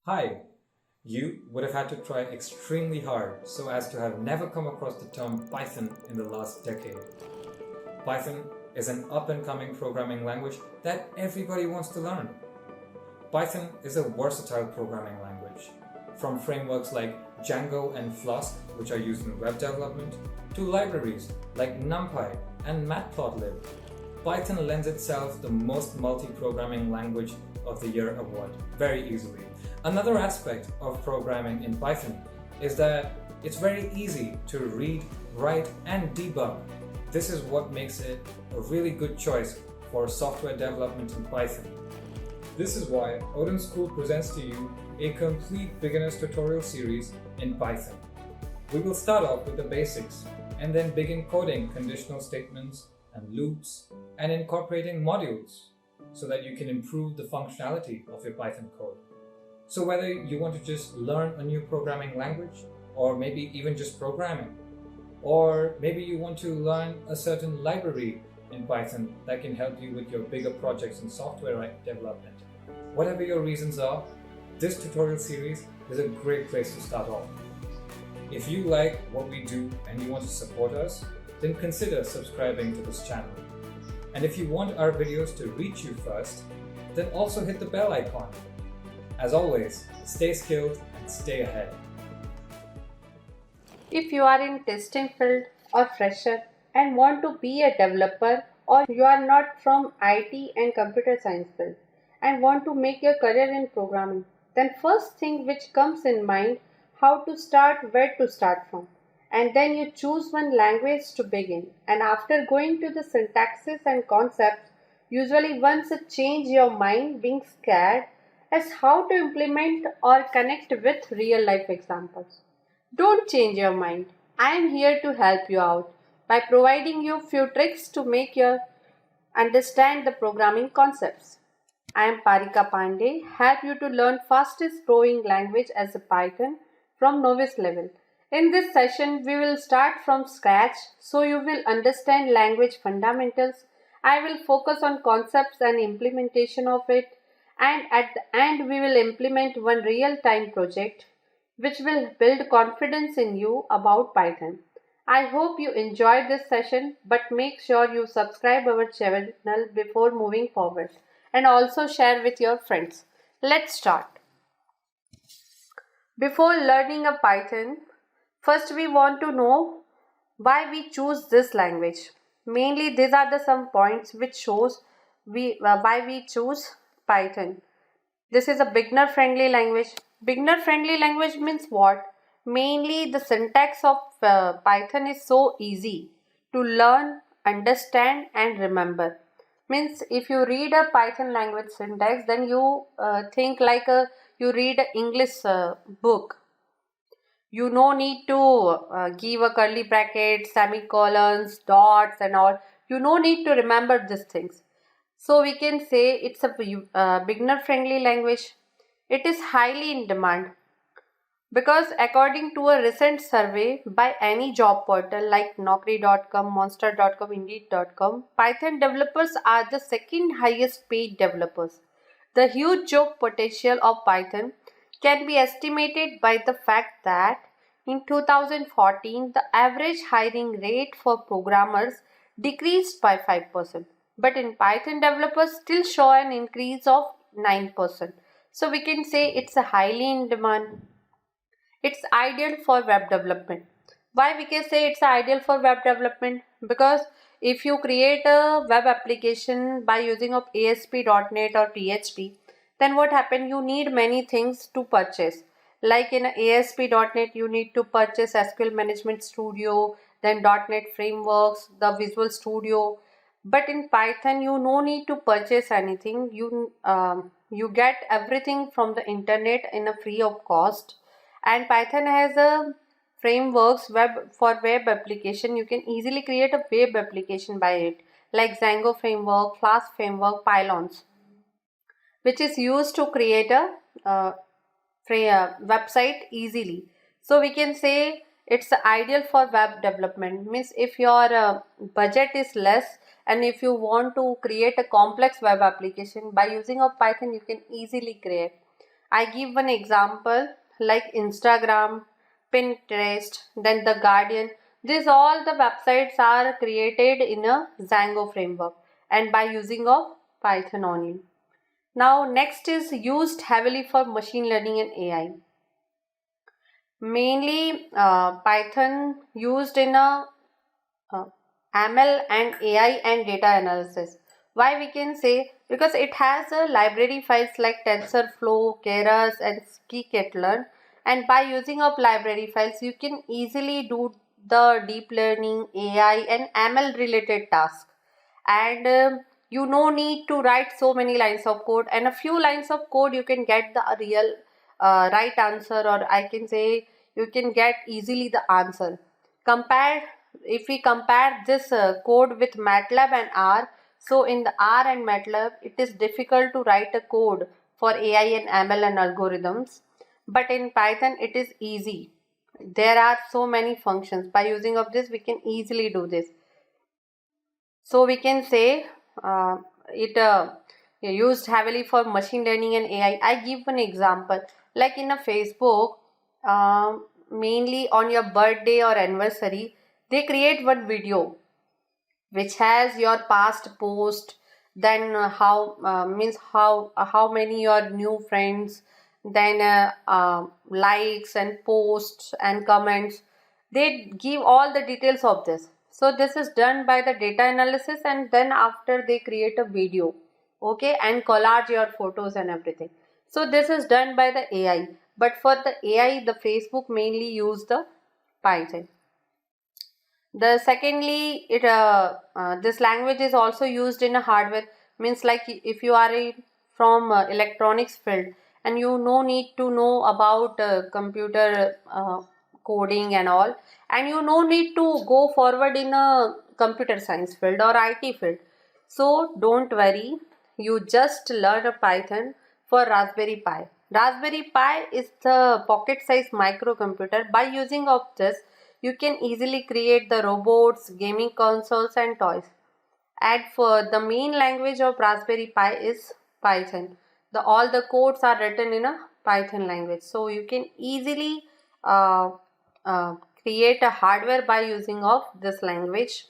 Hi, you would have had to try extremely hard so as to have never come across the term Python in the last decade. Python is an up and coming programming language that everybody wants to learn. Python is a versatile programming language, from frameworks like Django and Flask, which are used in web development, to libraries like NumPy and Matplotlib. Python lends itself the most multi-programming language of the year award very easily. Another aspect of programming in Python is that it's very easy to read, write, and debug. This is what makes it a really good choice for software development in Python. This is why Odin School presents to you a complete beginner's tutorial series in Python. We will start off with the basics and then begin coding conditional statements and loops and incorporating modules so that you can improve the functionality of your Python code. So whether you want to just learn a new programming language, or maybe even just programming, or maybe you want to learn a certain library in Python that can help you with your bigger projects in software development. Whatever your reasons are, this tutorial series is a great place to start off. If you like what we do and you want to support us, then consider subscribing to this channel. And if you want our videos to reach you first, then also hit the bell icon. As always, stay skilled and stay ahead. If you are in testing field or fresher and want to be a developer, or you are not from IT and computer science field and want to make your career in programming, then first thing which comes in mind, how to start, where to start from. And then you choose one language to begin, and after going to the syntaxes and concepts, usually once it change your mind being scared as how to implement or connect with real life examples. Don't change your mind. I am here to help you out by providing you few tricks to make you understand the programming concepts. I am Parika Pandey, help you to learn fastest growing language as a Python from novice level. In this session, we will start from scratch so you will understand language fundamentals. I will focus on concepts and implementation of it, and at the end we will implement one real-time project which will build confidence in you about Python. I hope you enjoyed this session, but make sure you subscribe our channel before moving forward and also share with your friends. Let's start. Before learning a Python, first we want to know why we choose this language. Mainly these are the some points which shows why we choose Python. This is a beginner friendly language. Beginner friendly language means what? Mainly the syntax of Python is so easy to learn, understand and remember. Means if you read a Python language syntax, then you think like you read an English book. You no need to give a curly bracket, semicolons, dots and all. You no need to remember these things. So we can say it's a beginner friendly language. It is highly in demand because according to a recent survey by any job portal like Naukri.com, Monster.com, Indeed.com, Python developers are the second highest paid developers. The huge job potential of Python can be estimated by the fact that in 2014 the average hiring rate for programmers decreased by 5%, but in Python developers still show an increase of 9%. So we can say it's a highly in demand. It's ideal for web development. Why we can say it's ideal for web development? Because if you create a web application by using of ASP.NET or PHP, then what happen? You need many things to purchase. Like in ASP.NET, you need to purchase SQL Management Studio, then .NET frameworks, the Visual Studio. But in Python, you no need to purchase anything. You get everything from the internet in a free of cost. And Python has a frameworks web for web application. You can easily create a web application by it, like Django framework, Flask framework, Pylons, which is used to create a website easily. So we can say it's ideal for web development. Means if your budget is less and if you want to create a complex web application by using of Python, you can easily create. I give one example like Instagram, Pinterest, then The Guardian. These all the websites are created in a Django framework and by using of Python only. Now next is used heavily for machine learning and AI. Mainly Python used in a uh, ML and AI and data analysis. Why we can say? Because it has a library files like TensorFlow, Keras and scikit-learn, and by using of library files you can easily do the deep learning, AI and ML related tasks. And you no need to write so many lines of code, and a few lines of code you can get the real right answer, or I can say you can get easily the answer. Compare If we compare this code with MATLAB and R, so in the R and MATLAB it is difficult to write a code for AI and ML and algorithms, but in Python it is easy. There are so many functions. By using of this we can easily do this. So we can say it used heavily for machine learning and AI. I give an example like in a Facebook, mainly on your birthday or anniversary, they create one video which has your past post, then how means how many your new friends, then likes and posts and comments. They give all the details of this. So this is done by the data analysis, and then after they create a video, okay, and collage your photos and everything. So this is done by the AI, but for the AI the Facebook mainly use the Python. The secondly, it this language is also used in a hardware, means like if you are from electronics field and you no need to know about computer coding and all, and you no need to go forward in a computer science field or IT field. So don't worry, you just learn a Python for Raspberry Pi. Raspberry Pi is the pocket size microcomputer. By using of this you can easily create the robots, gaming consoles and toys. And for the main language of Raspberry Pi is Python. All the codes are written in a Python language. So you can easily uh, create a hardware by using of this language.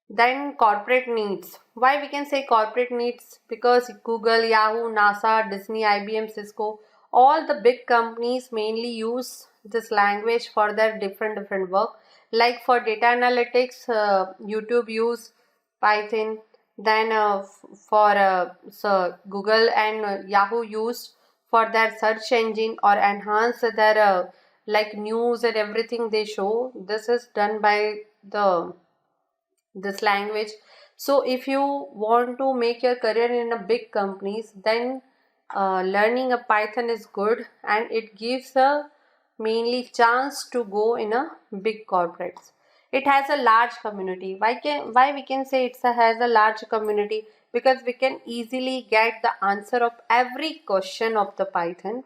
Then corporate needs. Why we can say corporate needs? Because Google, Yahoo, NASA, Disney, IBM, Cisco, all the big companies mainly use this language for their different work. Like for data analytics, YouTube use Python. Then for so Google and Yahoo use for their search engine or enhance their like news and everything they show. This is done by the this language. So if you want to make your career in a big companies, then learning a Python is good, and it gives a mainly chance to go in a big corporates. It has a large community. Why we can say has a large community? Because we can easily get the answer of every question of the Python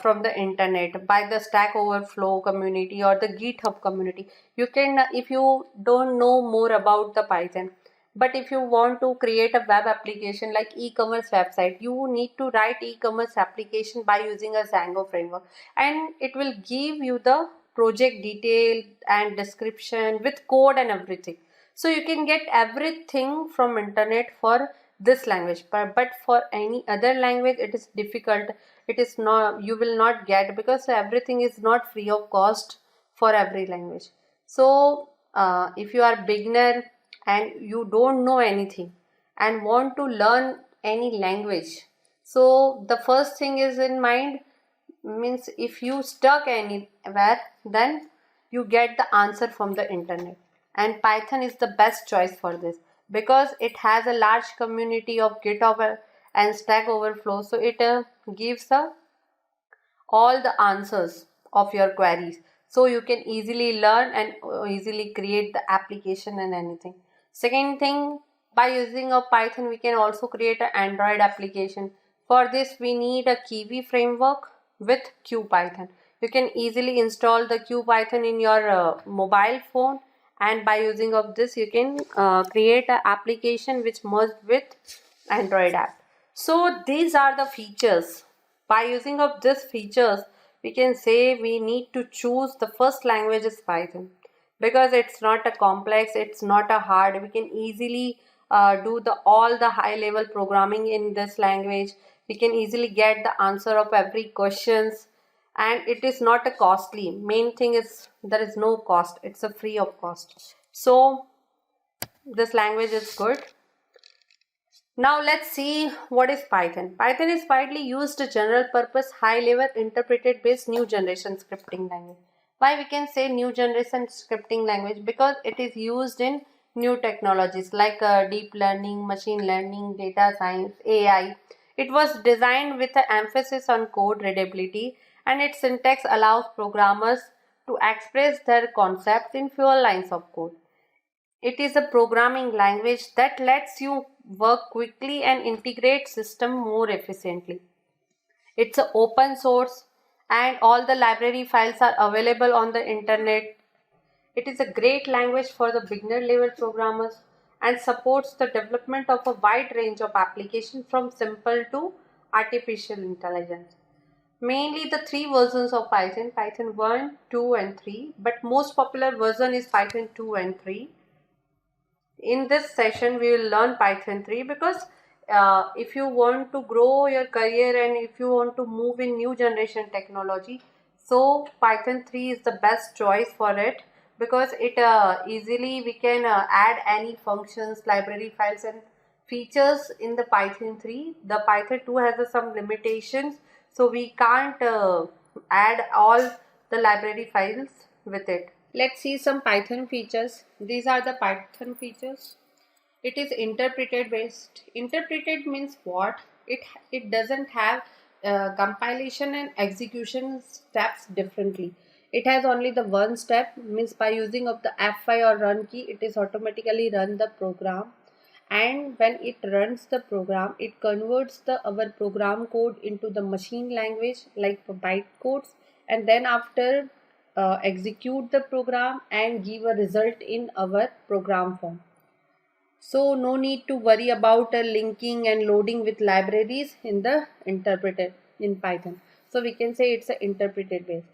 from the internet by the Stack Overflow community or the GitHub community. You can, if you don't know more about the Python, but if you want to create a web application like e-commerce website, you need to write e-commerce application by using a Django framework, and it will give you the project detail and description with code and everything. So you can get everything from internet for this language, but for any other language it is difficult. It is not, you will not get, because everything is not free of cost for every language. So if you are beginner and you don't know anything and want to learn any language, so the first thing is in mind, means if you stuck anywhere, then you get the answer from the internet, and Python is the best choice for this because it has a large community of GitHub and Stack Overflow. So it gives all the answers of your queries, so you can easily learn and easily create the application and anything. Second thing, by using a Python we can also create an Android application. For this we need a Kiwi framework with QPython. You can easily install the QPython in your mobile phone, and by using of this you can create an application which merged with Android app. So these are the features By using of these features, we can say we need to choose the first language is Python, because it's not a complex, it's not a hard. We can easily do the all the high level programming in this language. We can easily get the answer of every questions, and it is not a costly. Main thing is there is no cost, it's a free of cost. So this language is good. Now let's see what is Python. Python is widely used general purpose high level interpreted based new generation scripting language. Why we can say new generation scripting language? Because it is used in new technologies like deep learning, machine learning, data science, AI. It was designed with an emphasis on code readability, and its syntax allows programmers to express their concepts in fewer lines of code. It is a programming language that lets you work quickly and integrate system more efficiently. It's a open source and all the library files are available on the internet. It is a great language for the beginner level programmers and supports the development of a wide range of applications from simple to artificial intelligence. Mainly the three versions of Python, Python 1, 2 and 3, but most popular version is Python 2 and 3. In this session we will learn Python 3 because if you want to grow your career and if you want to move in new generation technology, so Python 3 is the best choice for it, because it easily we can add any functions, library files and features in the Python 3. The Python 2 has some limitations, so we can't add all the library files with it. Let's see some Python features. These are the Python features. It is interpreted based. Interpreted means what? It doesn't have compilation and execution steps differently. It has only the one step, means by using of the F5 or run key, it is automatically run the program, and when it runs the program, it converts the our program code into the machine language like bytecodes, and then after execute the program and give a result in our program form. So no need to worry about linking and loading with libraries in the interpreter in Python. So we can say it's an interpreted base.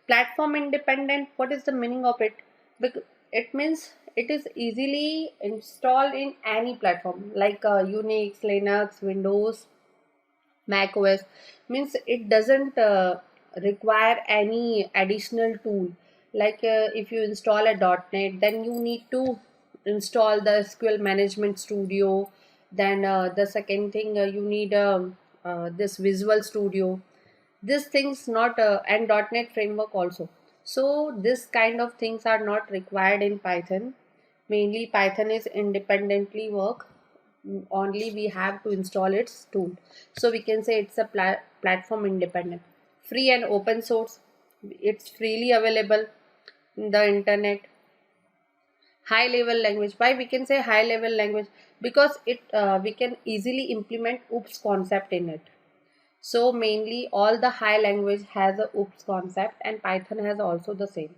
Platform independent, what is the meaning of it? Because it means it is easily installed in any platform like Unix, Linux, Windows, Mac OS. Means it doesn't require any additional tool. Like if you install a .NET, then you need to install the SQL Management Studio. Then the second thing you need this Visual Studio. These things not and .NET framework also. So this kind of things are not required in Python. Mainly Python is independently work, only we have to install its tool. So we can say it's a platform independent, free and open source. It's freely available in the internet. High level language. Why we can say high level language? Because it we can easily implement OOPS concept in it. So mainly all the high language has a OOPS concept, and Python has also the same.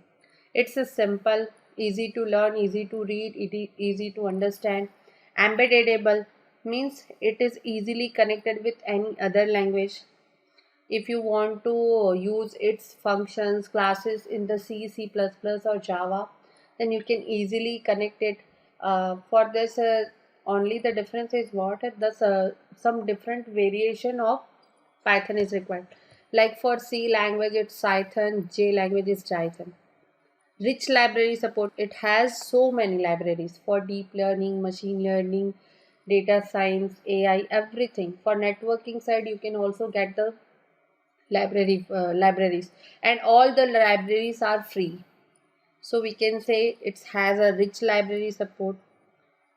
It's a simple, easy to learn, easy to read, easy to understand. Embeddable means it is easily connected with any other language. If you want to use its functions, classes in the C, C++ or Java, then you can easily connect it. For this, only the difference is what? Some different variation of Python is required. Like for C language, it's Python, J language is Python. Rich library support. It has so many libraries for deep learning, machine learning, data science, AI, everything. For networking side, you can also get the libraries, and all the libraries are free. So we can say it has a rich library support.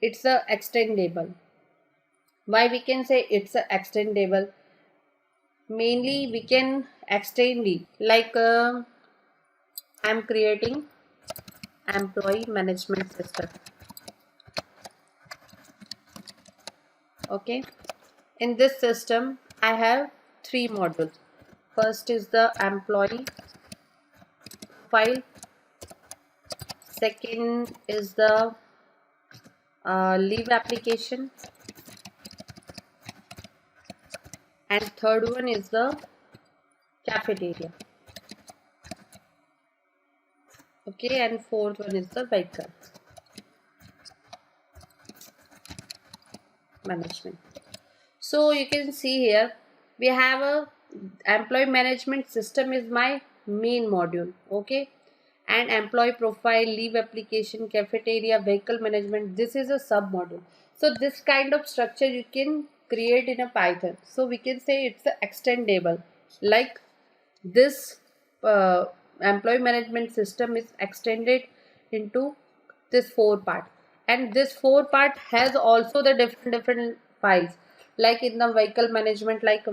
It's a extendable. Why we can say it's a extendable? Mainly we can extend it, like I'm creating employee management system. Okay, in this system I have three modules. First is the employee file, second is the leave application, and third one is the cafeteria. Okay, and fourth one is the vehicle management. So you can see here we have a employee management system is my main module. Okay, and employee profile, leave application, cafeteria, vehicle management, this is a sub module. So this kind of structure you can create in a Python. So we can say it's a extendable, like this employee management system is extended into this four part, and this four part has also the different files. Like in the vehicle management, like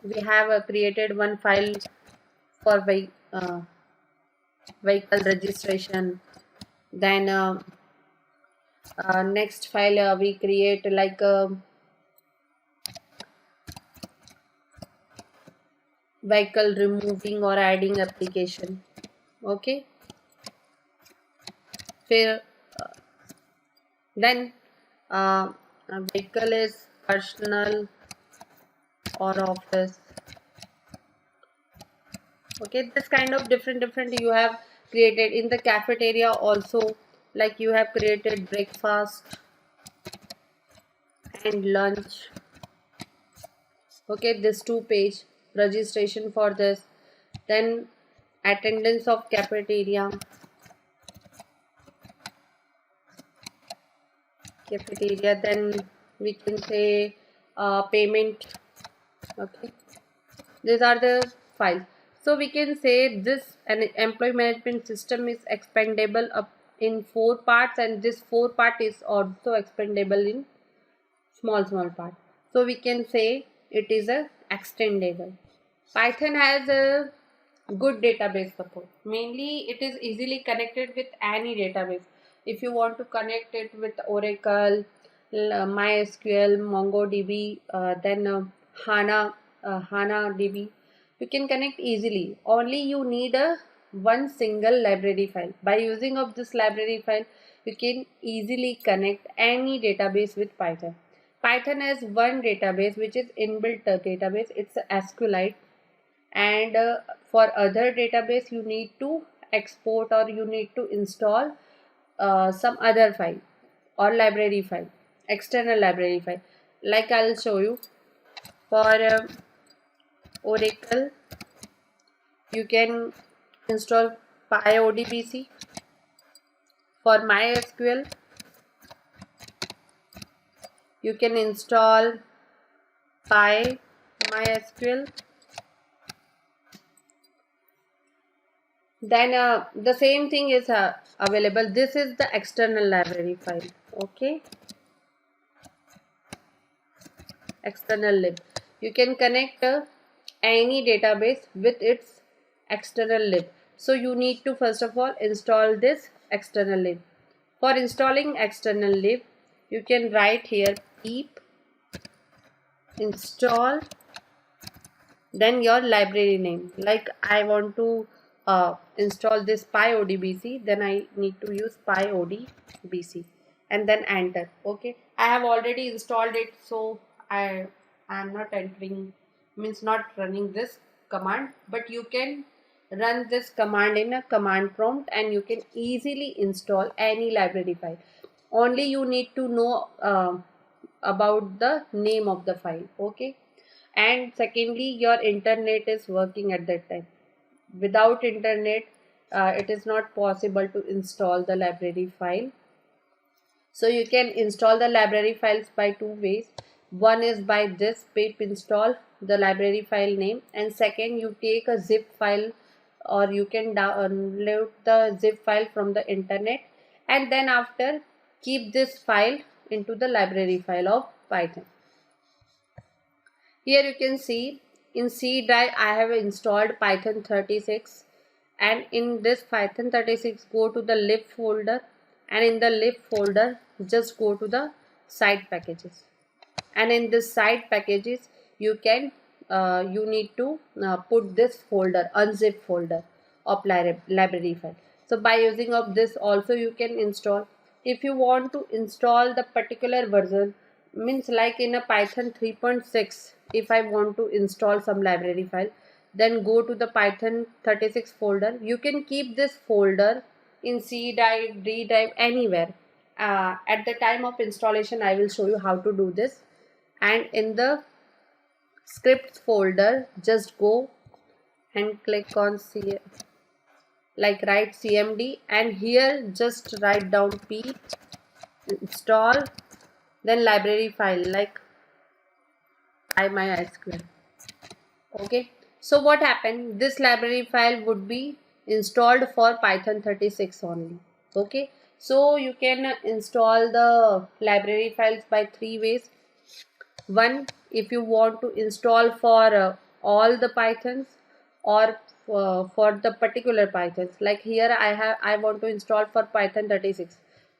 we have created one file for vehicle registration. Then next file we create like vehicle removing or adding application. Okay, फिर then a vehicle is personal or office. Okay, this kind of different you have created in the cafeteria also, like you have created breakfast and lunch. Okay, this 2 page registration for this. Then attendance of cafeteria, then we can say payment. Okay, these are the files. So we can say this an employee management system is expandable up in 4 parts, and this 4 part is also expandable in small part. So we can say it is a extendable. Python has a good database support. Mainly it is easily connected with any database. If you want to connect it with Oracle, MySQL, MongoDB, then HANA DB, you can connect easily. Only you need a one single library file. By using of this library file, you can easily connect any database with Python. Python has one database which is inbuilt database. It's SQLite, and for other database you need to export or you need to install some other file or library file, external library file. Like I'll show you. For Oracle you can install PyODBC. For MySQL you can install PyMySQL. Then the same thing is available. This is the external library file. Okay, external lib. You can connect any database with its external lib. So you need to first of all install this external lib. For installing external lib, you can write here pip install, then your library name. Like I want to install this PyODBC, then I need to use PyODBC and then enter. Okay, I have already installed it, so I am not entering, means not running this command, but you can run this command in a command prompt and you can easily install any library file. Only you need to know about the name of the file. Okay, and secondly your internet is working at that time. Without internet it is not possible to install the library file. So you can install the library files by 2 ways. One is by this pip install the library file name, and second you take a zip file or you can download the zip file from the internet, and then after keep this file into the library file of Python. Here you can see in C drive I have installed Python 36, and in this Python 36 go to the lib folder, and in the lib folder just go to the side packages, and in this side packages you can you need to put this folder, unzip folder of library file. So by using of this also you can install. If you want to install the particular version, means like in a Python 3.6, if I want to install some library file, then go to the Python 36 folder. You can keep this folder in C drive, D drive, anywhere. At the time of installation I will show you how to do this. And in the scripts folder, just go and click on C, like write cmd, and here just write down p install, then library file like MySQL. Okay, so what happened, this library file would be installed for Python 36 only. Okay, so you can install the library files by three ways. One, if you want to install for all the Pythons, or for the particular Pythons. Like here I want to install for Python 36.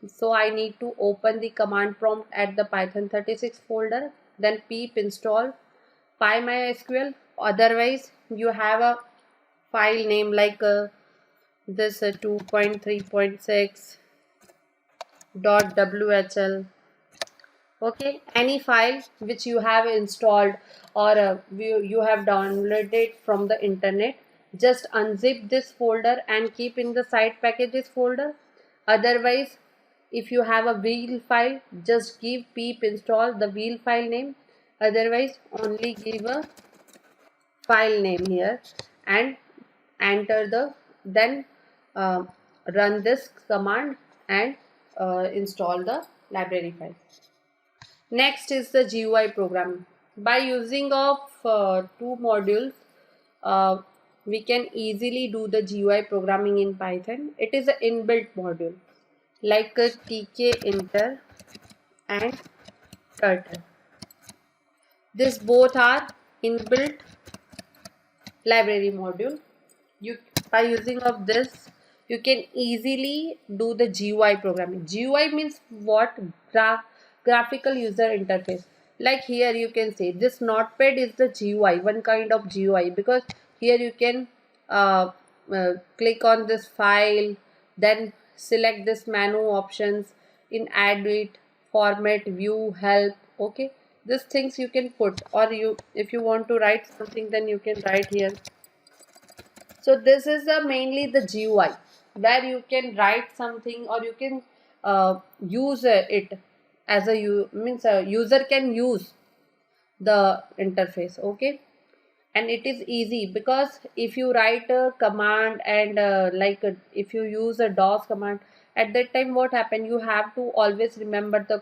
So I need to open the command prompt at the Python 36 folder, then pip install PyMySQL. Otherwise you have a file name like this 2.3.6 .whl. Okay, any file which you have installed or you have downloaded from the internet, just unzip this folder and keep in the site packages folder. Otherwise, if you have a wheel file, just give pip install the wheel file name. Otherwise, only give a file name here and enter the, then uh, run this command and install the library file. Next is the GUI programming. By using of two modules, we can easily do the GUI programming in Python. It is an inbuilt module like a tkinter and turtle. This both are inbuilt library module. By using of this, you can easily do the GUI programming. GUI means what? Graphical user interface. Like here you can say this notepad is the GUI, one kind of GUI, because here you can click on this file, then select this menu options in edit, format, view, help. Okay, these things you can put, or you, if you want to write something, then you can write here. So this is mainly the GUI, where you can write something, or you can use it as a user can use the interface. Okay, and it is easy, because if you write a command and if you use a DOS command, at that time what happen, you have to always remember the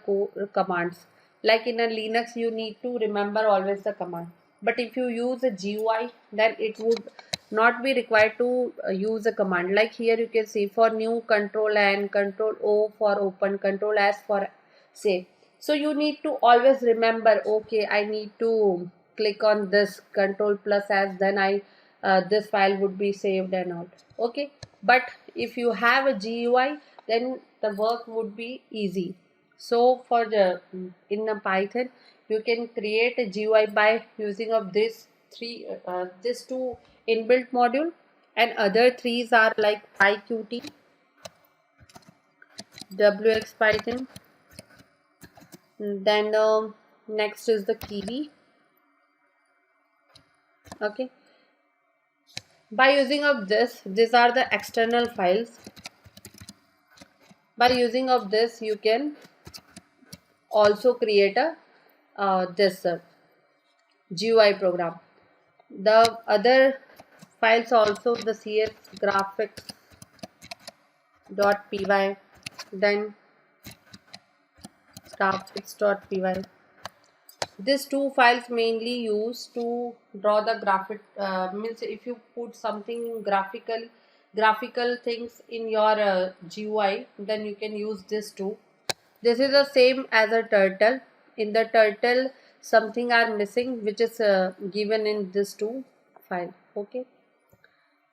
commands. Like in a Linux you need to remember always the command, but if you use a GUI, then it would not be required to use a command. Like here you can see, for new, control N, control O for open, control S for save. So you need to always remember, okay, I need to click on this, control plus S, then I this file would be saved and all. Okay, but if you have a GUI, then the work would be easy. So for the in a Python, you can create a GUI by using of this two inbuilt module, and other threes are like PyQt, WXPython, then next is the Kiwi. Okay, by using of this, these are the external files. By using of this, you can also create a this GUI program. The other files also, the cs graphics.py, then graphics.py. These two files mainly used to draw the graphic, means if you put something graphical things in your GUI, then you can use this too. This is the same as a turtle. In the turtle, something are missing, which is given in this two file. Okay,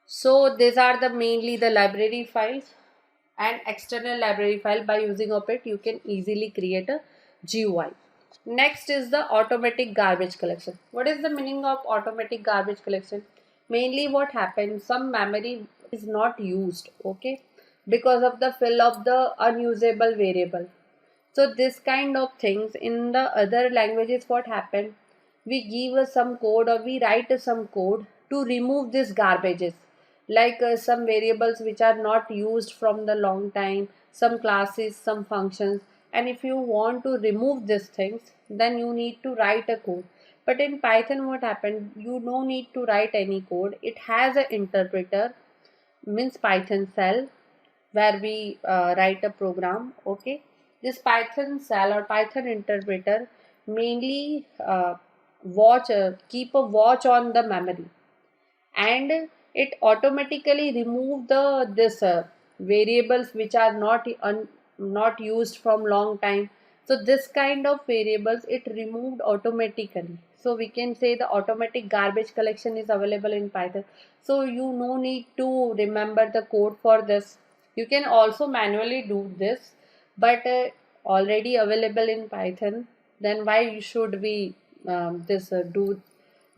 so these are the mainly the library files and external library file. By using of it, you can easily create a GUI. Next is the automatic garbage collection. What is the meaning of automatic garbage collection? Mainly what happens, some memory is not used, okay, because of the fill of the unusable variable. So this kind of things in the other languages, what happen, we give some code, or we write some code to remove these garbages, like some variables which are not used from the long time, some classes, some functions. And if you want to remove these things, then you need to write a code. But in Python, what happened, you no need to write any code. It has an interpreter, means Python shell, where we write a program. Okay, this Python shell or Python interpreter mainly keep a watch on the memory, and it automatically remove the this variables which are not used from long time. So this kind of variables it removed automatically. So we can say the automatic garbage collection is available in Python. So you no need to remember the code for this. You can also manually do this, but already available in Python, then why should we this do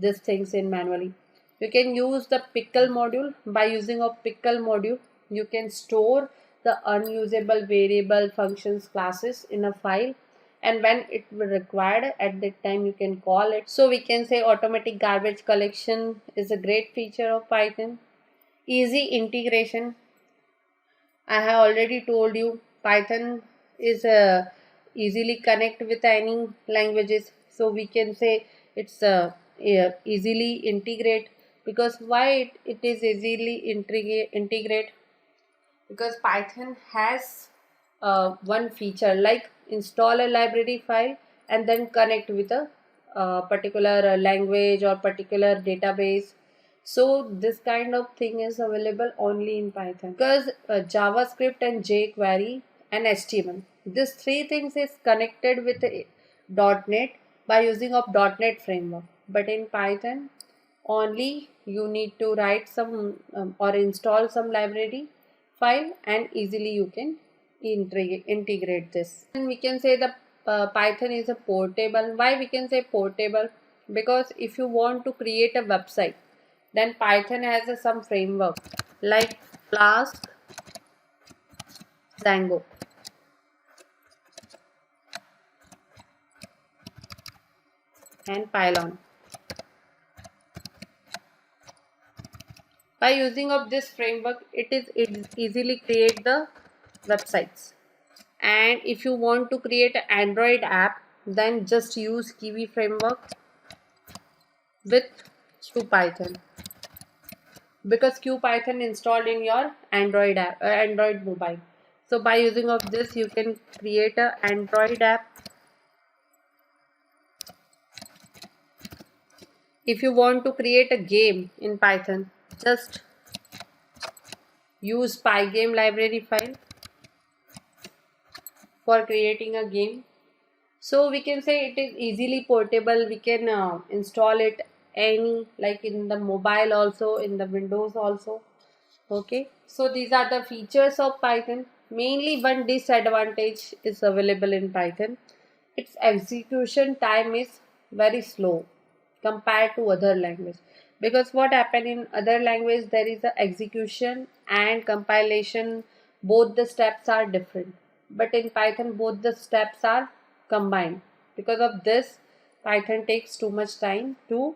these things in manually? You can use the pickle module. By using a pickle module, you can store the unusable variable functions classes in a file, and when it will required at that time you can call it. So we can say automatic garbage collection is a great feature of Python. Easy integration. I have already told you Python is easily connect with any languages. So we can say it's easily integrate. Because why it is easily integrate? Because Python has one feature like install a library file and then connect with a particular language or particular database. So this kind of thing is available only in Python, because JavaScript and jQuery and HTML, these three things is connected with .NET by using of .NET framework. But in Python only you need to write some or install some library file, and easily you can integrate this. And we can say the Python is a portable. Why we can say portable? Because if you want to create a website, then Python has some framework like Flask, Django, and Pylon. By using of this framework, it easily create the websites. And if you want to create an Android app, then just use Kiwi framework with QPython, because QPython installed in your Android app, Android mobile. So by using of this, you can create an Android app. If you want to create a game in Python, just use Pygame library file for creating a game. So we can say it is easily portable. We can install it any, like in the mobile also, in the Windows also. Okay, so these are the features of Python. Mainly one disadvantage is available in Python. Its execution time is very slow compared to other language. Because what happen in other language, there is a execution and compilation, both the steps are different. But in Python both the steps are combined. Because of this, Python takes too much time to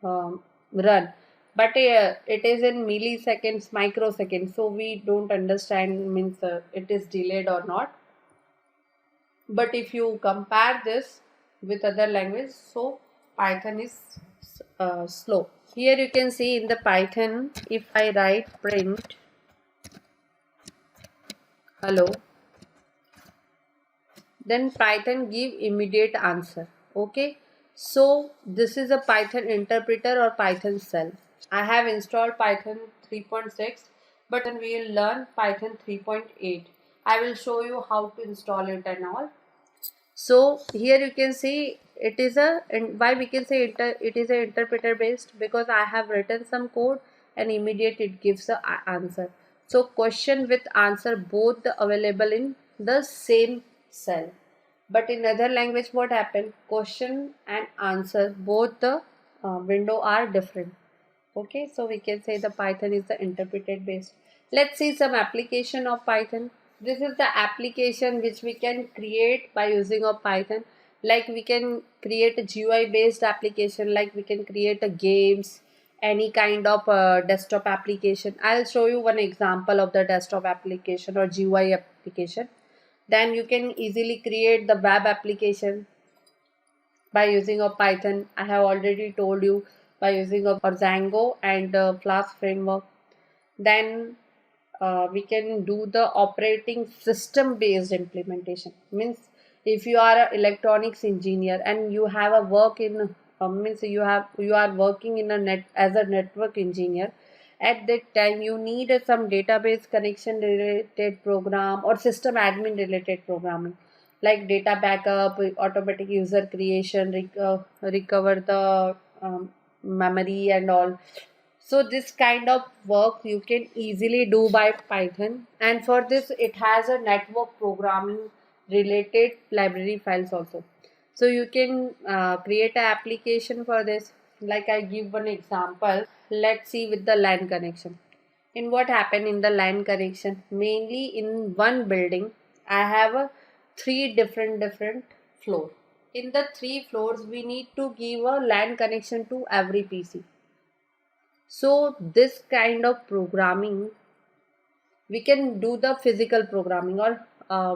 run. But it is in milliseconds, microseconds, so we don't understand, means it is delayed or not. But if you compare this with other language, so Python is slow. Here you can see in the Python, if I write print hello, then Python give immediate answer. Okay, so this is a Python interpreter or Python shell. I have installed Python 3.6, but then we will learn Python 3.8. I will show you how to install it and all. So here you can see it is a, and why we can say it is a interpreter based, because I have written some code and immediate it gives a answer. So question with answer both available in the same cell. But in other language what happened, question and answer both the window are different. Okay, so we can say the Python is the interpreted based. Let's see some application of Python. This is the application which we can create by using of Python. Like we can create a GUI based application, like we can create a games, any kind of desktop application. I'll show you one example of the desktop application or GUI application. Then you can easily create the web application by using a Python. I have already told you, by using a Django and Flask framework. Then we can do the operating system based implementation. Means if you are an electronics engineer and you have a work in means you are working in a net as a network engineer, at that time you need some database connection related program or system admin related programming, like data backup, automatic user creation, recover the memory and all. So this kind of work you can easily do by Python, and for this it has a network programming related library files also. So you can create an application for this. Like I give one example. Let's see with the LAN connection. In what happened in the LAN connection, mainly in one building, I have a three different floor. In the three floors, we need to give a LAN connection to every PC. So this kind of programming, we can do the physical programming, or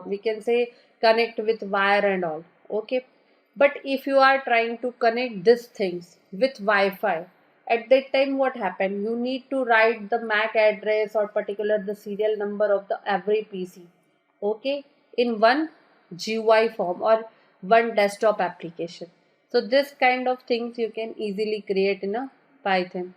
we can say connect with wire and all. Okay. But if you are trying to connect these things with Wi-Fi, at that time what happened? You need to write the MAC address or particular the serial number of the every PC. Okay. In one GUI form or one desktop application. So this kind of things you can easily create in a Python.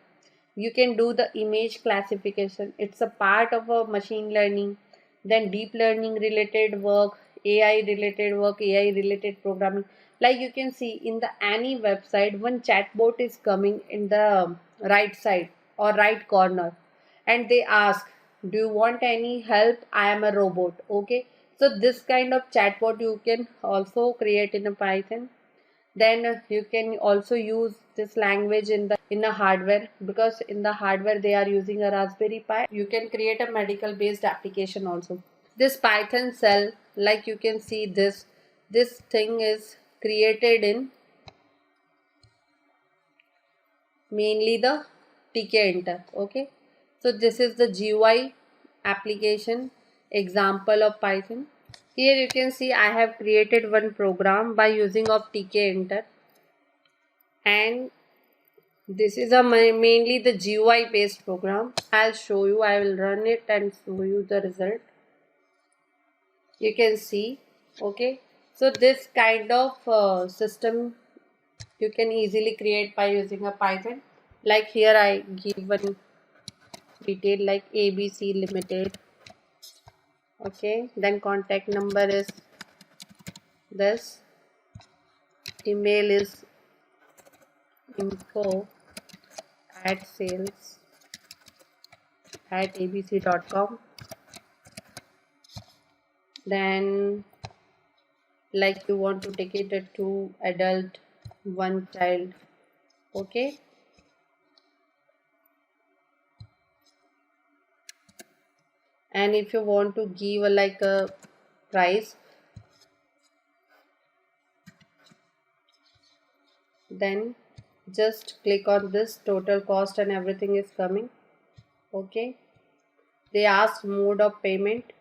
You can do the image classification. It's a part of a machine learning. Then deep learning related work, AI related work, AI related programming. Like you can see in the any website, one chatbot is coming in the right side or right corner, and they ask, do you want any help? I am a robot. Okay. So this kind of chatbot you can also create in a Python. Then you can also use this language in a hardware, because in the hardware they are using a Raspberry Pi. You can create a medical based application also. This Python cell, like you can see, this thing is created in mainly the tkinter. Okay. So this is the GUI application example of Python. Here you can see I have created one program by using of tkinter, and this is a mainly the GUI based program. I'll show you. I will run it and show you the result. You can see. Okay. So this kind of system you can easily create by using a Python. Like here I give one detail like ABC Limited. Okay. Then contact number is this. Email is info@sales@abc.com. Then like you want to take it to adult, one child. Okay. And if you want to give like a price, then just click on this, total cost and everything is coming. Okay. They ask mode of payment.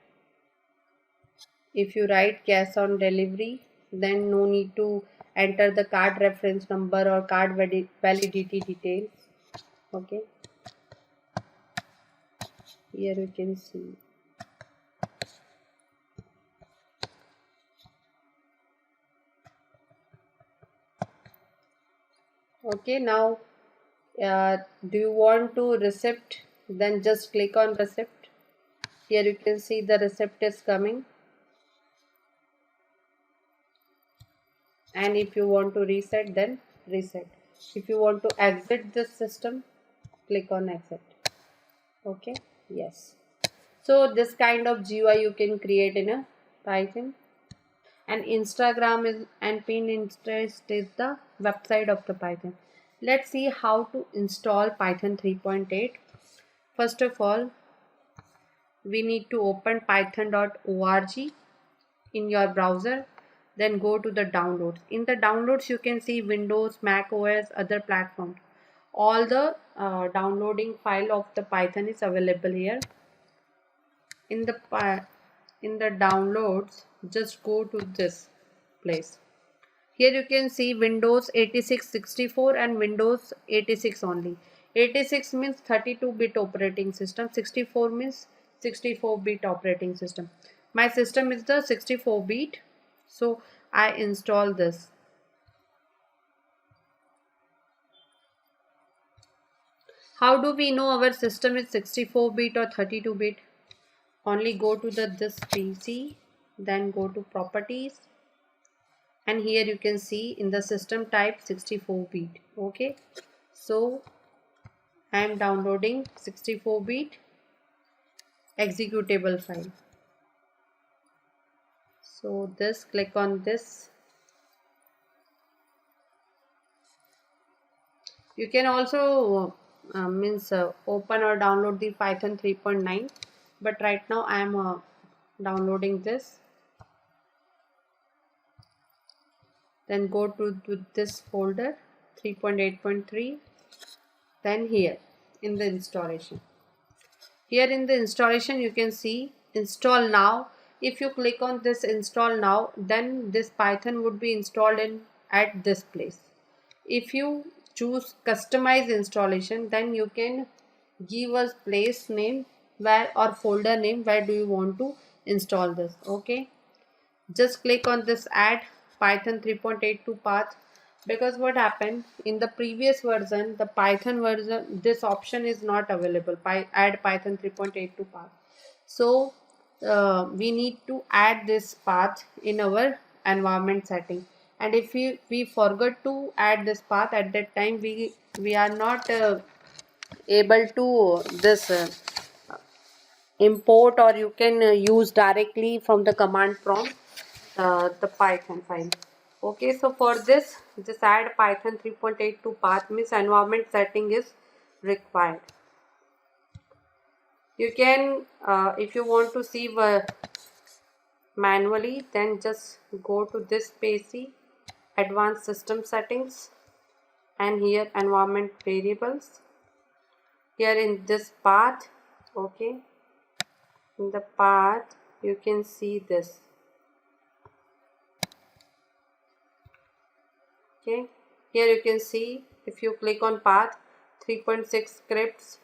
If you write cash on delivery, then no need to enter the card reference number or card validity details. Okay. Here you can see. Okay. Now do you want to receipt? Then just click on receipt. Here you can see the receipt is coming. And if you want to reset, then reset. If you want to exit this system, click on exit. Okay. Yes. So this kind of GUI you can create in a Python. And Instagram is and Pinterest is the website of the Python. Let's see how to install Python 3.8. First of all, we need to open python.org in your browser. Then go to the downloads. In the downloads you can see Windows, Mac OS, other platforms. all the downloading file of the Python is available here. In the downloads, just go to this place. Here you can see Windows 86 64 and Windows 86 only. 86 means 32-bit operating system, 64 means 64-bit operating system. My system is the 64-bit, so I install this. How do we know our system is 64-bit or 32-bit? Only go to this PC, then go to properties, and here you can see in the system type 64-bit. Okay, so I am downloading 64-bit executable file. So this, click on this. You can also open or download the Python 3.9, but right now I am downloading this. Then go to this folder 3.8.3. Then here in the installation. Here in the installation you can see install now. If you click on this install now, then this Python would be installed at this place. If you choose customize installation, then you can give us place name where or folder name where do you want to install this. Okay, just click on this add Python 3.82 path, because what happened in the previous version, the Python version, this option is not available. Add Python 3.82 path. So we need to add this path in our environment setting, and if we forgot to add this path at that time, we are not able to this import, or you can use directly from the command prompt the Python file. Okay, so for this just add Python 3.82 path means environment setting is required. You can if you want to see manually, then just go to this PC advanced system settings, and here environment variables. Here in this path, okay, in the path you can see this. Okay, here you can see if you click on path 3.6 scripts,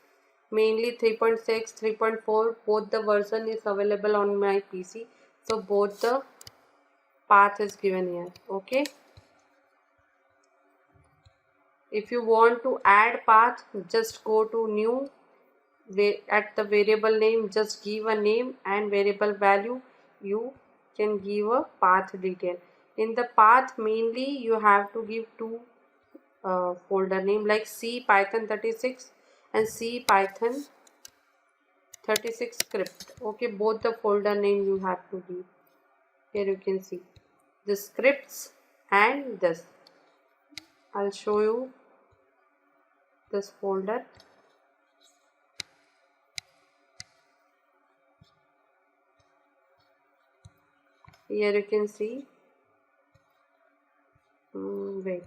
mainly 3.6 3.4, both the version is available on my PC, so both the path is given here. Okay, if you want to add path, just go to new, at the variable name just give a name, and variable value you can give a path detail. In the path mainly you have to give two folder name like C Python 36 and C Python 36 script. Okay, both the folder name you have to give. Here you can see the scripts and this. I'll show you this folder. Here you can see wait,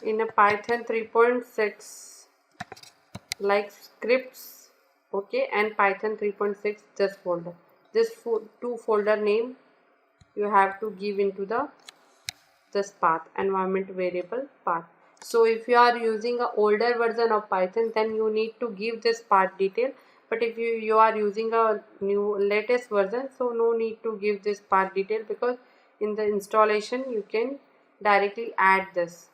in a Python 3.6 like scripts, okay, and Python 3.6 this folder, this two folder name you have to give into this path, environment variable path. So if you are using a older version of Python, then you need to give this path detail, but if you are using a new latest version, so no need to give this path detail, because in the installation you can directly add this.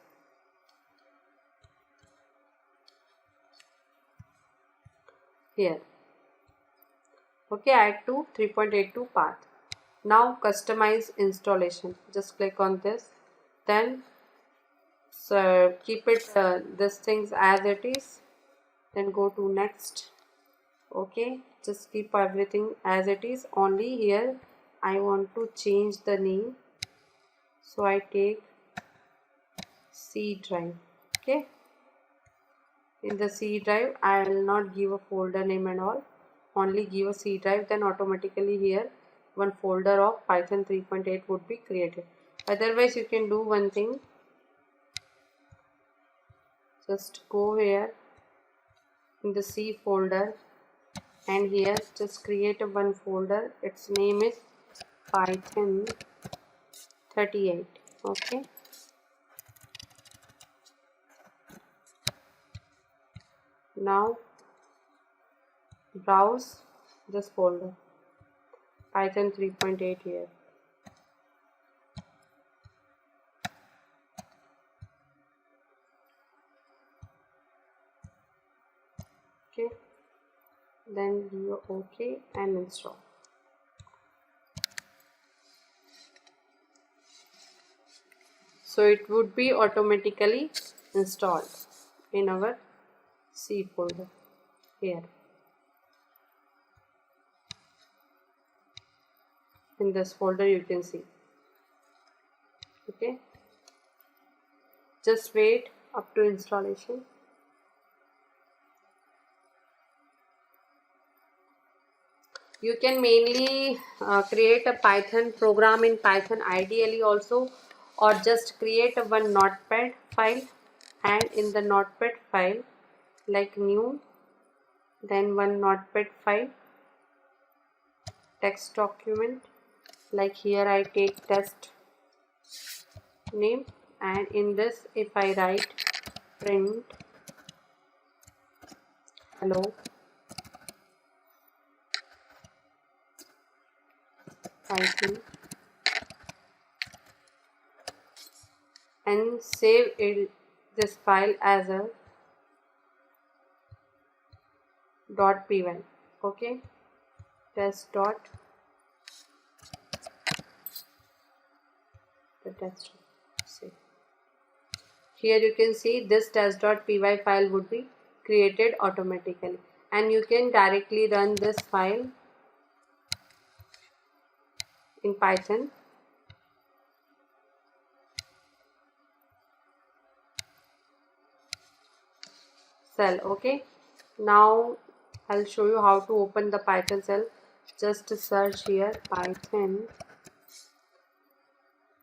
Here, okay, add to 3.82 path. Now customize installation, just click on this, then so keep it this things as it is, then go to next. Okay, just keep everything as it is, only here I want to change the name, so I take C drive. Okay, in the C drive I will not give a folder name and all, only give a C drive, then automatically here one folder of Python 3.8 would be created. Otherwise, you can do one thing. Just go here in the C folder and here just create a one folder. Its name is Python 38. Okay. Now browse this folder, Python 3.8 here. Okay, then do OK and install. So it would be automatically installed in our C folder here. In this folder you can see. Okay, just wait up to installation. You can mainly create a Python program in Python ideally also, or just create a one notepad file, and in the notepad file like new, then one notepad file, text document, like here I take test name, and in this if I write print hello Python and save this file as a .py. Okay, test dot the test save. Here you can see this test.py file would be created automatically, and you can directly run this file in Python. Shell. Okay, now I'll show you how to open the Python shell. Just search here Python.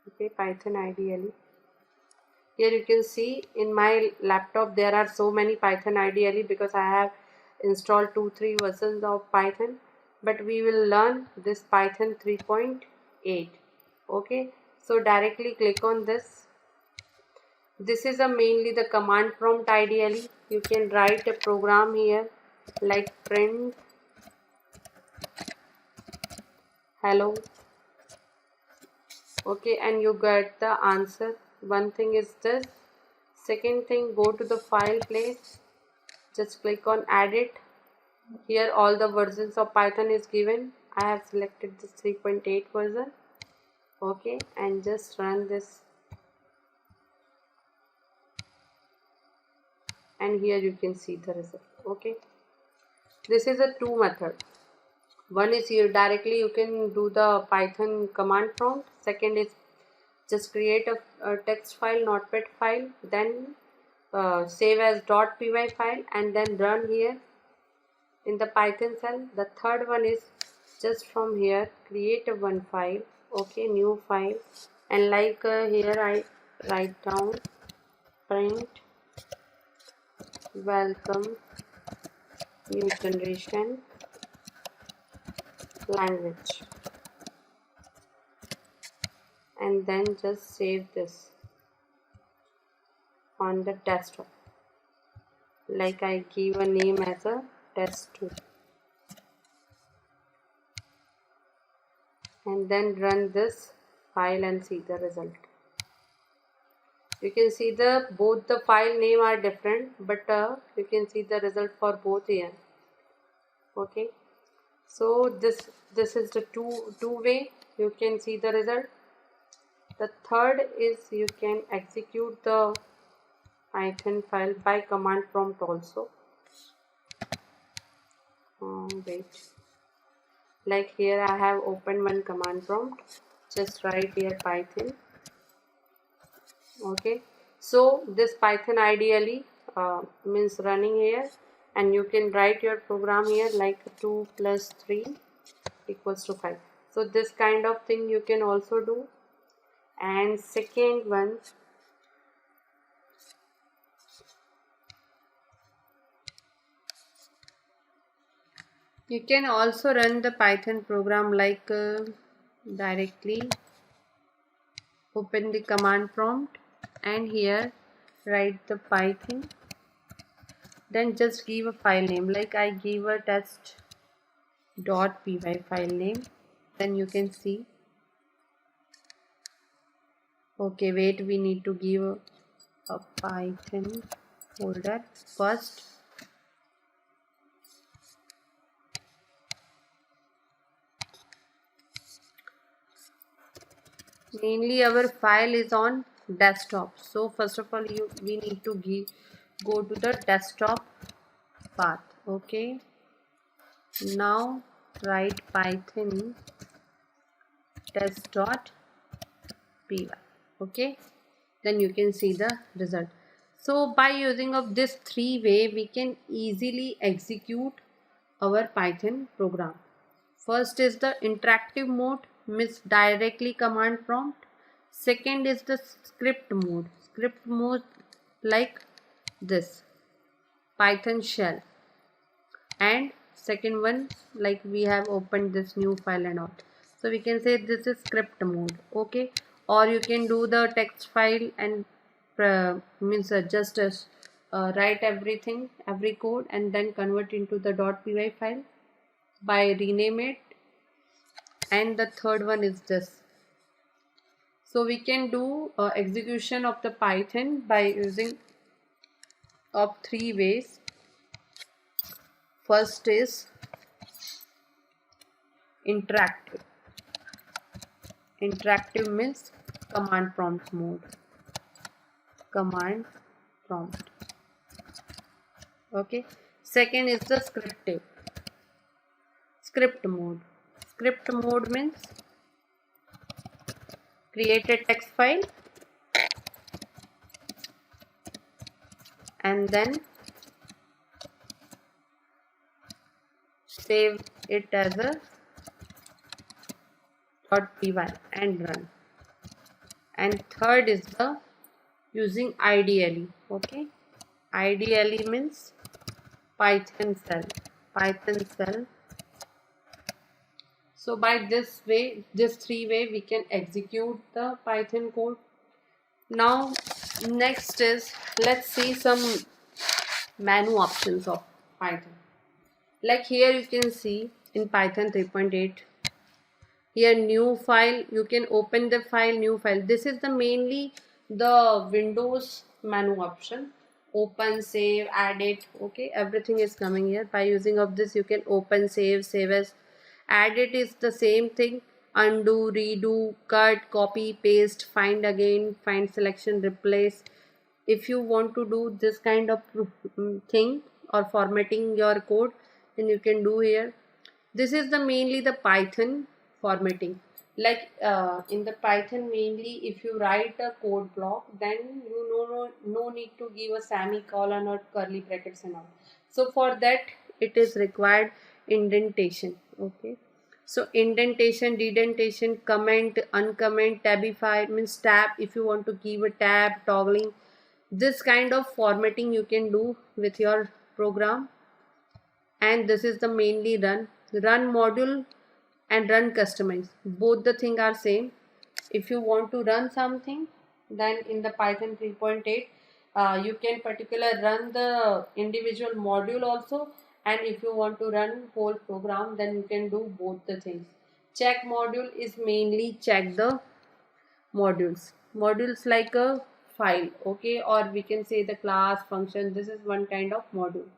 Okay, Python ideally. Here you can see in my laptop there are so many Python ideally because I have installed 2-3 versions of Python, but we will learn this Python 3.8. okay, so directly click on this. This is mainly the command prompt ideally. You can write a program here like print hello. Okay, and you get the answer. One thing is this. Second thing, go to the file place, just click on edit. Here all the versions of Python is given. I have selected this 3.8 version. Okay, and just run this, and here you can see the result. Okay, this is a two method. One is here directly you can do the Python command prompt. Second is just create a text file, notepad file, then save as .py file and then run here in the Python shell. The third one is just from here create a one file. Okay, new file, and like here I write down print welcome new generation language, and then just save this on the desktop, like I give a name as a test2, and then run this file and see the result. You can see both the file name are different, but you can see the result for both here. Okay, so this is the two way you can see the result. The third is you can execute the Python file by command prompt also. Wait, like here I have opened one command prompt. Just write here Python. Okay, so this Python ideally means running here, and you can write your program here like 2 + 3 = 5. So this kind of thing you can also do. And second one, you can also run the Python program like directly open the command prompt and here write the Python, then just give a file name, like I give a test.py file name. Then you can see, okay, wait, we need to give a Python folder first. Mainly our file is on desktop, so first of all we need to go to the desktop path. Okay, now write Python test.py. okay, then you can see the result. So by using of this three way we can easily execute our Python program. First is the interactive mode, means directly command prompt. Second is the script mode. Script mode like this, Python shell. And second one, like we have opened this new file and all. So we can say this is script mode. Okay. Or you can do the text file and just write everything, every code, and then convert into the .py file by rename it. And the third one is this. So we can do execution of the Python by using of three ways. First is interactive. Interactive means command prompt mode. Command prompt. Okay. Second is the scriptive. Script mode. Script mode means create a text file and then save it as a .py and run. And third is the using ideally. Okay, ideally means Python shell. Python shell. So by this way, this three way we can execute the Python code. Now next is, let's see some menu options of Python. Like here you can see in Python 3.8, here new file, you can open the file, new file. This is the mainly the Windows menu option. Open, save, edit. Okay, everything is coming here. By using of this you can open, save, save as. Edit is the same thing, undo, redo, cut, copy, paste, find again, find selection, replace. If you want to do this kind of thing or formatting your code, then you can do here. This is the mainly the Python formatting. Like in the Python mainly, if you write a code block, then you no need to give a semicolon or curly brackets and all. So for that it is required indentation. Okay, so indentation, dedentation, comment, uncomment, tabify means tab. If you want to give a tab, toggling, this kind of formatting you can do with your program. And this is the mainly run module and run customize. Both the thing are same. If you want to run something, then in the Python 3.8 you can particular run the individual module also, and if you want to run whole program, then you can do both the things. Check module is mainly check the modules like a file. Okay, or we can say the class, function. This is one kind of module.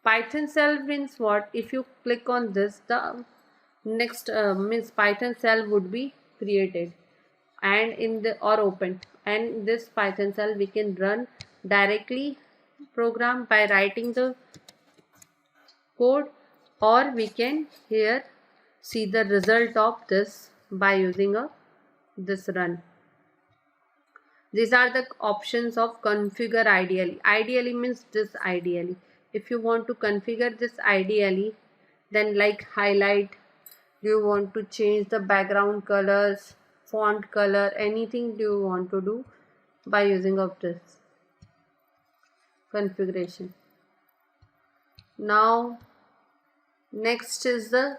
Python shell means what? If you click on this, the next means Python shell would be created and in the or opened, and this Python shell we can run directly program by writing the code, or we can here see the result of this by using this run. These are the options of configure ideally. Ideally means this ideally. If you want to configure this ideally, then like highlight, Do you want to change the background colors, font color, anything do you want to do by using of this configuration. Now next is the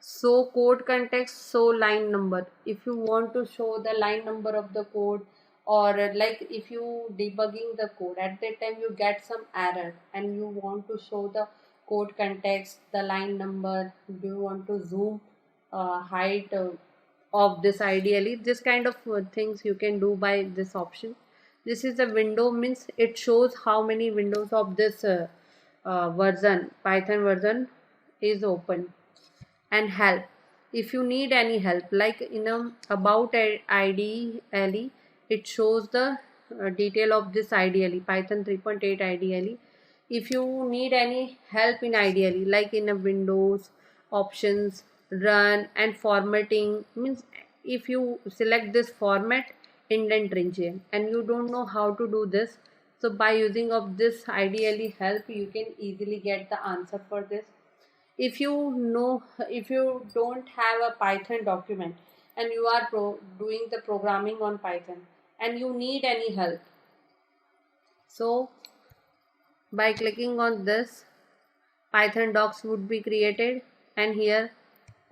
show code context, show line number. If you want to show the line number of the code, or like if you debugging the code, at that time you get some error and you want to show the code context, the line number, do you want to zoom height of this, ideally this kind of things you can do by this option. This is a window, means it shows how many windows of this version, Python version is open. And help, if you need any help, like in a about IDE, it shows the detail of this IDE, Python 3.8 IDE. If you need any help in IDE, like in a Windows options, run and formatting, means if you select this format indent region and you don't know how to do this, so by using of this IDE help you can easily get the answer for this. If you know, if you don't have a Python document and you are doing the programming on Python and you need any help, so by clicking on this, Python docs would be created, and here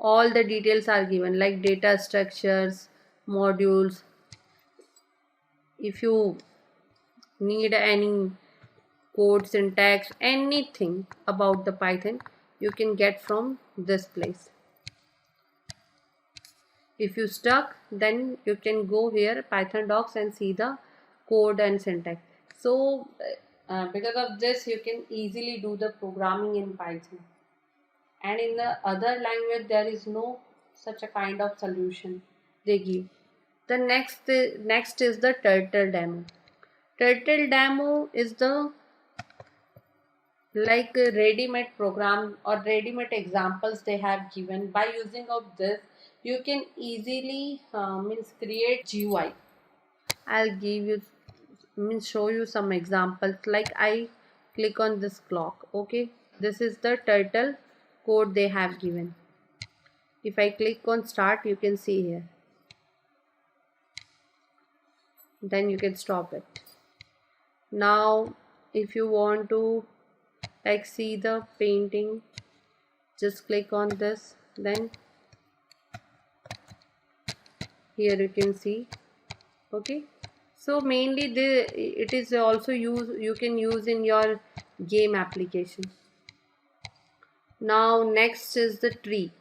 all the details are given, like data structures, modules. If you need any code syntax, anything about the Python, you can get from this place. If you stuck, then you can go here Python docs and see the code and syntax. So because of this you can easily do the programming in Python, and in the other language there is no such a kind of solution they give. The next is the turtle demo. Turtle demo is the like a ready-made program or ready-made examples they have given. By using of this you can easily means create GUI. I'll give you, means show you some examples. Like I click on this clock, okay, this is the turtle code they have given. If I click on start, you can see here, then you can stop it. Now if you want to like see the painting, just click on this, then here you can see, okay. So mainly it is also you can use in your game application. Now next is the tree.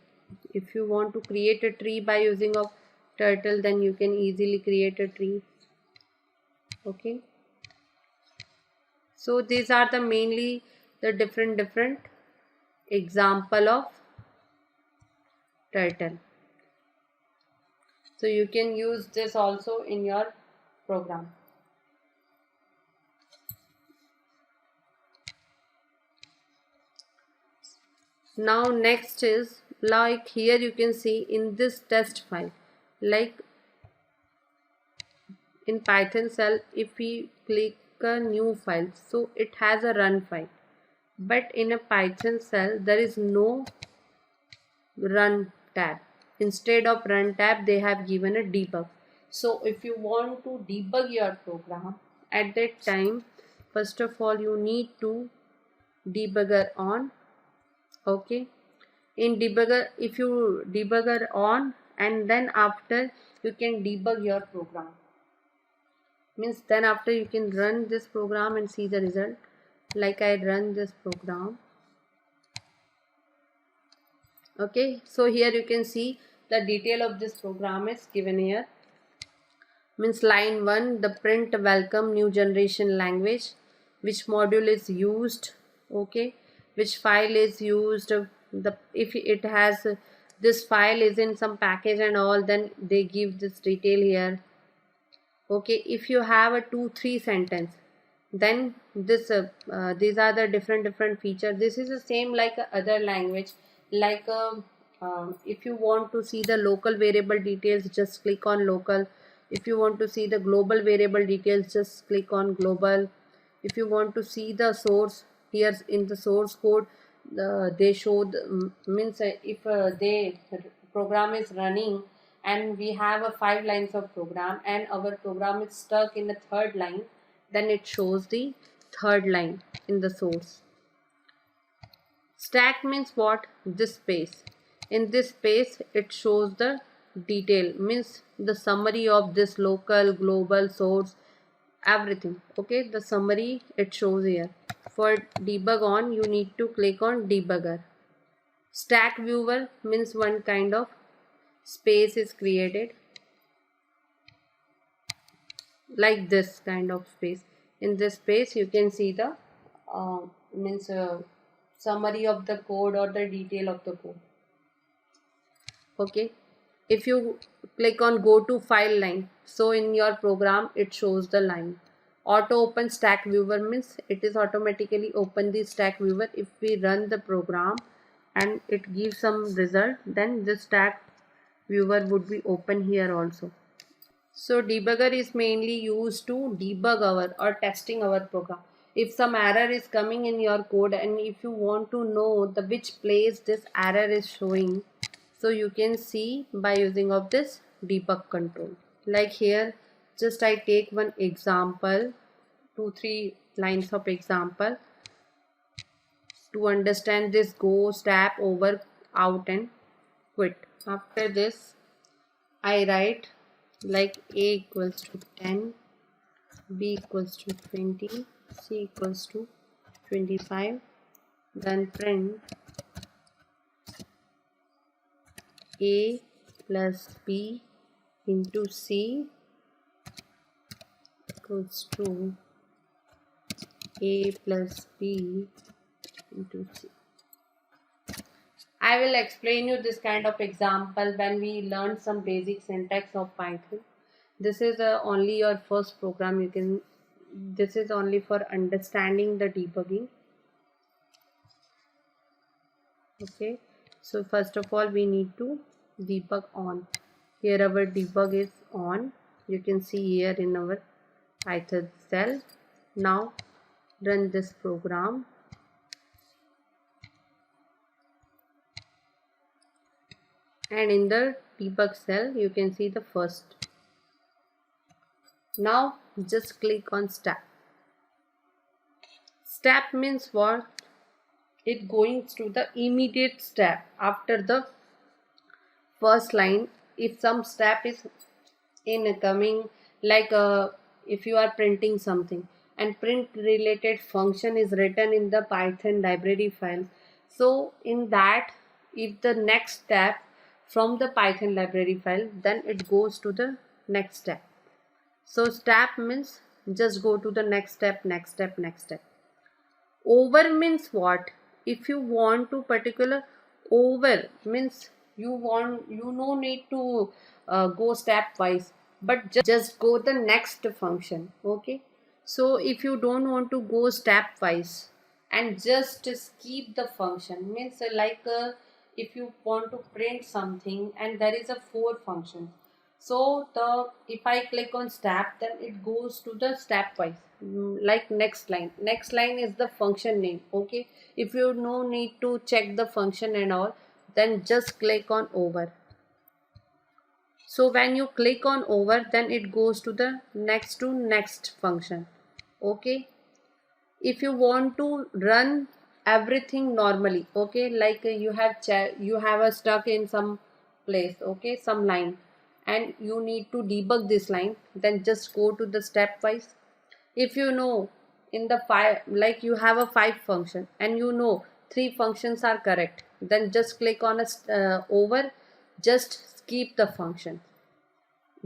If you want to create a tree by using of turtle, then you can easily create a tree, okay. So these are the mainly the different example of turtle. So you can use this also in your program. Now next is, like here you can see in this test file, like in Python shell, if we click a new file, so it has a run file, but in a Python shell there is no run tab. Instead of run tab they have given a debug. So if you want to debug your program, at that time first of all you need to debugger on, okay. In debugger, if you debugger on, and then after you can debug your program, means then after you can run this program and see the result. Like I run this program, okay. So here you can see the detail of this program is given here. Means line 1, the print welcome new generation language, which module is used, okay, which file is used, the if it has this file is in some package and all, then they give this detail here, okay. If you have a 2-3 sentence, then this these are the different features. This is the same like other language, like if you want to see the local variable details, just click on local. If you want to see the global variable details, just click on global. If you want to see the source, here in the source code they show the, means if they program is running and we have a 5 lines of program and our program is stuck in the third line, then it shows the third line in the source. Stack means what? This space. In this space it shows the detail, means the summary of this local, global, source, everything. Okay, the summary it shows here. For debug on, you need to click on debugger. Stack viewer means one kind of space is created like this kind of space. In this space you can see the summary of the code or the detail of the code. Okay, if you click on go to file line, so in your program it shows the line. Auto open stack viewer means it is automatically open the stack viewer. If we run the program and it gives some result, then the stack viewer would be open here also. So debugger is mainly used to debug our or testing our program. If some error is coming in your code and if you want to know the which place this error is showing, so you can see by using of this debug control. Like here, just I take one example, 2-3 lines of example to understand this go, step, over, out and quit. After this, I write like a equals to 10, b equals to 20, c equals to 25, then print a plus b into c equals to a plus b into c. I will explain you this kind of example when we learn some basic syntax of Python. This is only your first program. This is only for understanding the debugging. Okay, so first of all we need to debug on. Here our debug is on. You can see here in our Python cell. Now run this program. And in the debug cell you can see the first. Now just click on step. Step means what? It going through the immediate step after the first line. If some step is incoming, like if you are printing something and print related function is written in the Python library file, so in that if the next step from the Python library file, then it goes to the next step. So step means just go to the next step, next step, next step. Over means what? If you want to particular over means you no need to go stepwise, but just go the next function. Okay, so if you don't want to go stepwise and just skip the function, means if you want to print something and there is a 4 function, so if I click on step, then it goes to the stepwise, like next line. Next line is the function name. Okay, if you no need to check the function and all, then just click on over. So when you click on over, then it goes to the next function. Okay, if you want to run everything normally, okay, like you have a stuck in some place, okay, some line, and you need to debug this line, then just go to the stepwise. If you know in the 5, like you have a 5 function and you know 3 functions are correct, then just click on a over, just skip the function.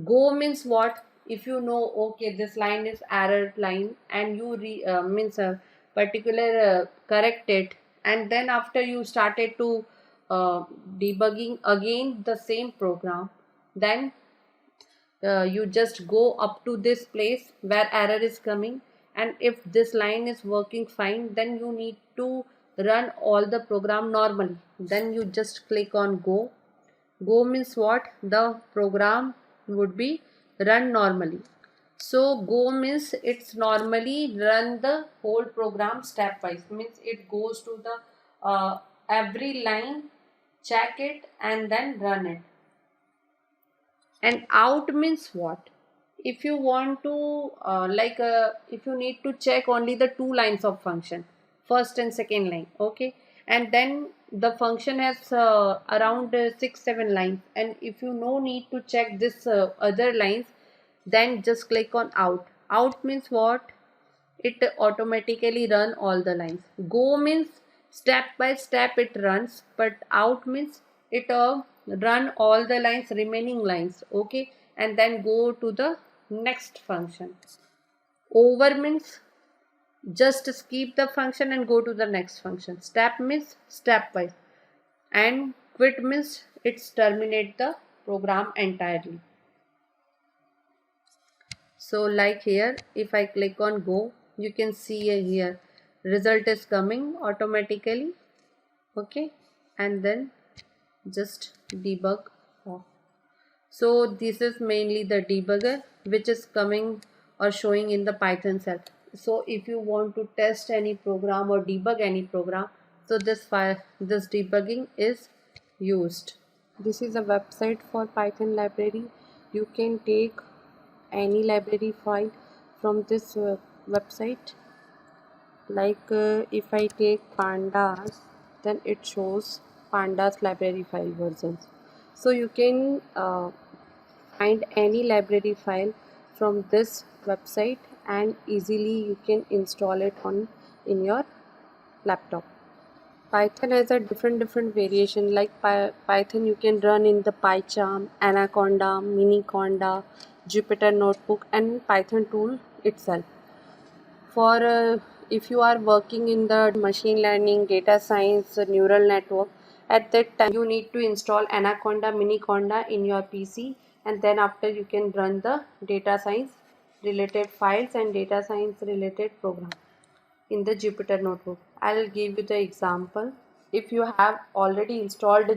Go means what? If you know, okay, this line is error line and you means a particular correct it, and then after you started to debugging again the same program, then you just go up to this place where error is coming, and if this line is working fine, then you need to run all the program normally. Then you just click on go. Go means what? The program would be run normally. So go means it's normally run the whole program stepwise, means it goes to the every line check it and then run it. And out means what? If you want to if you need to check only the two lines of function, first and second line, okay, and then the function has around 6-7 lines, and if you no need to check this other lines, then just click on out. Out means what? It automatically run all the lines. Go means step by step it runs, but out means it run all the lines, remaining lines, okay, and then go to the next function. Over means just skip the function and go to the next function. Step means stepwise, and quit means it's terminate the program entirely. So like here, if I click on go, you can see here result is coming automatically, okay, and then just debug off. So this is mainly the debugger which is coming or showing in the Python cell. So if you want to test any program or debug any program, so this debugging is used. This is a website for Python library. You can take any library file from this website. Like if I take pandas, then it shows pandas library file versions. So you can find any library file from this website and easily you can install it on in your laptop. Python has a different variation. Like Python you can run in the PyCharm, Anaconda, Miniconda, Jupyter Notebook and Python tool itself. For if you are working in the machine learning, data science, neural network, at that time you need to install Anaconda, Miniconda in your PC, and then after you can run the data science related files and data science related program in the Jupyter Notebook. I'll give you the example. If you have already installed a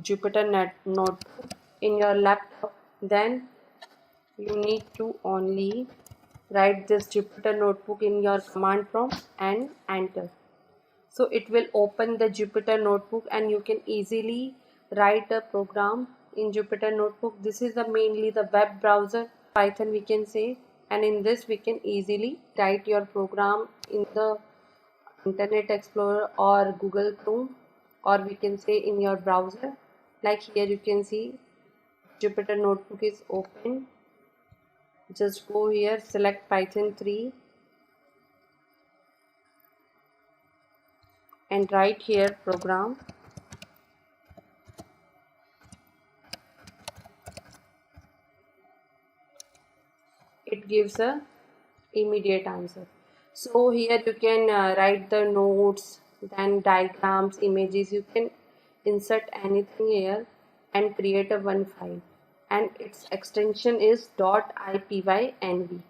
Jupyter Notebook in your laptop, then you need to only write this Jupyter Notebook in your command prompt and enter. So it will open the Jupyter Notebook and you can easily write a program in Jupyter Notebook. This is mainly the web browser, Python we can say, and in this we can easily write your program in the Internet Explorer or Google Chrome, or we can say in your browser. Like here you can see Jupyter Notebook is open. Just go here, select Python 3 and write here program. It gives a immediate answer. So here you can write the notes, then diagrams, images. You can insert anything here and create a one file, and its extension is .ipynb.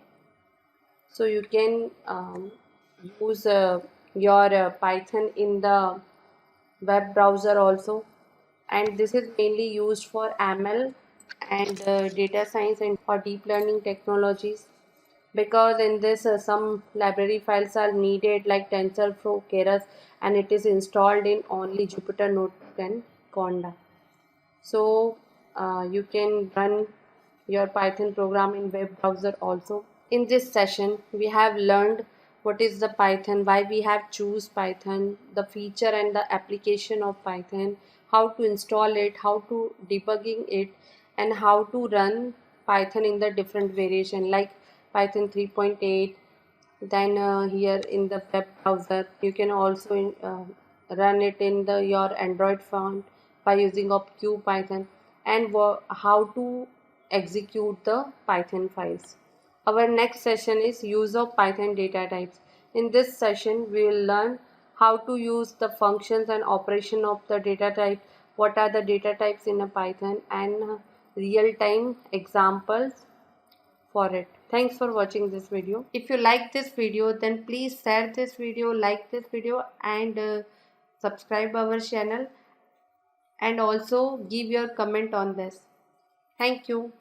So you can use your Python in the web browser also, and this is mainly used for ML and data science and for deep learning technologies, because in this some library files are needed like TensorFlow, Keras, and it is installed in only Jupyter Notebook and Conda. So you can run your Python program in web browser also. In this session we have learned what is the Python, why we have choose Python, the feature and the application of Python, how to install it, how to debugging it, and how to run Python in the different variation like Python 3.8. Then here in the web browser you can also run it in your Android phone by using of QPython, and how to execute the Python files. Our next session is use of Python data types. In this session we will learn how to use the functions and operation of the data type, what are the data types in a Python, and real-time examples for it. Thanks for watching this video. If you like this video, then please share this video, like this video, and subscribe our channel, and also give your comment on this. Thank you.